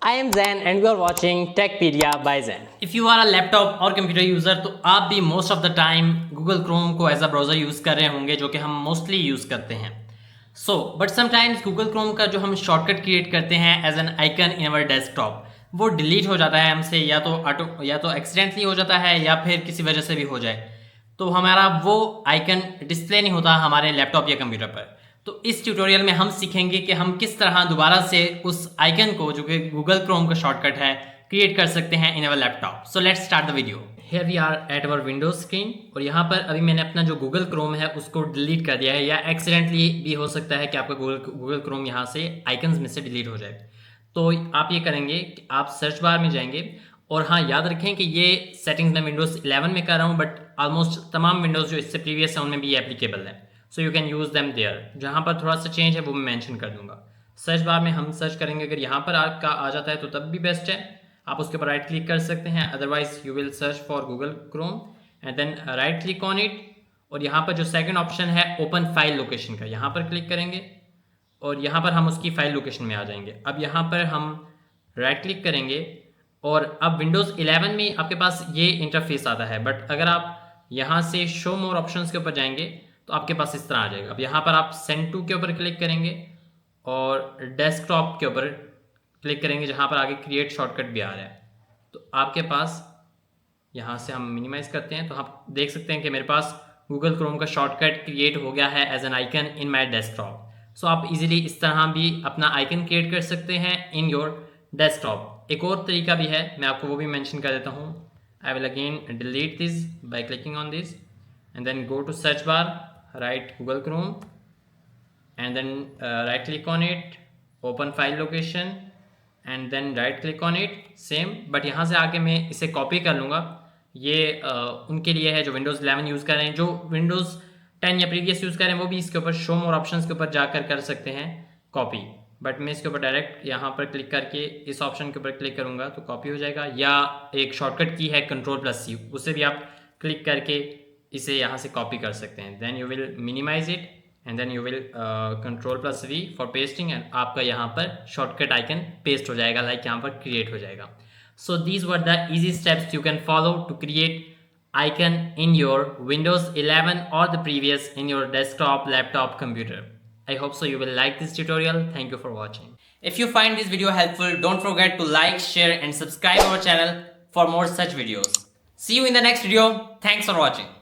I am Zain and you are watching Techpedia by Zain. If you are a laptop और computer user तो आप भी most of the time Google Chrome को as a browser use कर रहे होंगे, जो कि हम मोस्टली यूज़ करते हैं। बट समटाइम्स गूगल क्रोम का जो हम शॉर्टकट क्रिएट करते हैं as an icon in our desktop, वो डिलीट हो जाता है हमसे, या तो एक्सीडेंटली हो जाता है या फिर किसी वजह से भी हो जाए, तो हमारा वो आइकन डिस्प्ले नहीं होता हमारे लैपटॉप या कंप्यूटर पर। तो इस ट्यूटोरियल में हम सीखेंगे कि हम किस तरह दोबारा से उस आइकन को, जो कि गूगल क्रोम का शॉर्टकट है, क्रिएट कर सकते हैं in our laptop. So let's start the video. Here we are at our Windows screen और यहाँ पर अभी मैंने अपना जो गूगल क्रोम है उसको डिलीट कर दिया है, या एक्सीडेंटली भी हो सकता है कि आपका गूगल क्रोम यहाँ से आइकन्स में से डिलीट हो जाए। तो आप ये करेंगे कि आप सर्च बार में जाएंगे, और हाँ, याद रखें कि ये सेटिंग्स मैं विंडोज़ 11 में कर रहा हूँ, बट ऑलमोस्ट तमाम विंडोज़ जो इससे प्रीवियस है उनमें भी एप्लीकेबल है। So you can use them there. जहाँ पर थोड़ा सा चेंज है वो मैं मेंशन कर दूंगा। सर्च बार में हम सर्च करेंगे, अगर यहाँ पर आपका आ जाता है तो तब भी बेस्ट है, आप उसके ऊपर राइट क्लिक कर सकते हैं। Otherwise you will search for Google Chrome and then right click on it, और यहाँ पर जो सेकंड ऑप्शन है ओपन फाइल लोकेशन का, यहाँ पर क्लिक करेंगे और यहाँ पर हम उसकी फाइल लोकेशन में आ जाएंगे। अब यहाँ पर हम राइट क्लिक करेंगे और अब विंडोज़ 11 में आपके पास ये इंटरफेस आता है, बट अगर आप यहाँ से शो मोर ऑप्शंस के ऊपर जाएंगे तो आपके पास इस तरह आ जाएगा। अब यहाँ पर आप सेंड टू के ऊपर क्लिक करेंगे और डेस्कटॉप के ऊपर क्लिक करेंगे, जहाँ पर आगे क्रिएट शॉर्टकट भी आ रहा है। तो आपके पास यहाँ से हम मिनिमाइज़ करते हैं तो आप देख सकते हैं कि मेरे पास गूगल क्रोम का शॉर्टकट क्रिएट हो गया है as an icon in my desktop. So आप इजीली इस तरह भी अपना आइकन क्रिएट कर सकते हैं इन योर डेस्कटॉप। एक और तरीका भी है, मैं आपको वो भी मेंशन कर देता हूँ। I will again delete this by clicking on this and then go to search bar, write Google Chrome and then right click on it, open file location and then right click on it same, but यहाँ से आके मैं इसे copy कर लूँगा। ये उनके लिए है जो विंडोज़ 11 यूज़ कर रहे हैं। जो विंडोज़ 10 या प्रीवियस यूज़ कर रहे हैं वो भी इसके ऊपर शो मोर ऑप्शंस के ऊपर जाकर कर सकते हैं कॉपी, बट मैं इसके ऊपर डायरेक्ट यहाँ पर क्लिक करके इस ऑप्शन के ऊपर क्लिक करूँगा तो कॉपी हो जाएगा। या एक शॉर्टकट की है Ctrl+C, उससे भी आप क्लिक करके इसे यहाँ से कॉपी कर सकते हैं। Then you will minimize it and then you will Ctrl+V for pasting, and आपका यहाँ पर शॉर्टकट आइकन पेस्ट हो जाएगा, लाइक यहाँ पर क्रिएट हो जाएगा। So these were the easy steps you can follow to create icon in your Windows 11 or the previous in your desktop, laptop, computer. I hope so you will like this tutorial. Thank you for watching. If you find this video helpful, don't forget to like, share and subscribe our channel for more such videos. See you in the next video. Thanks for watching.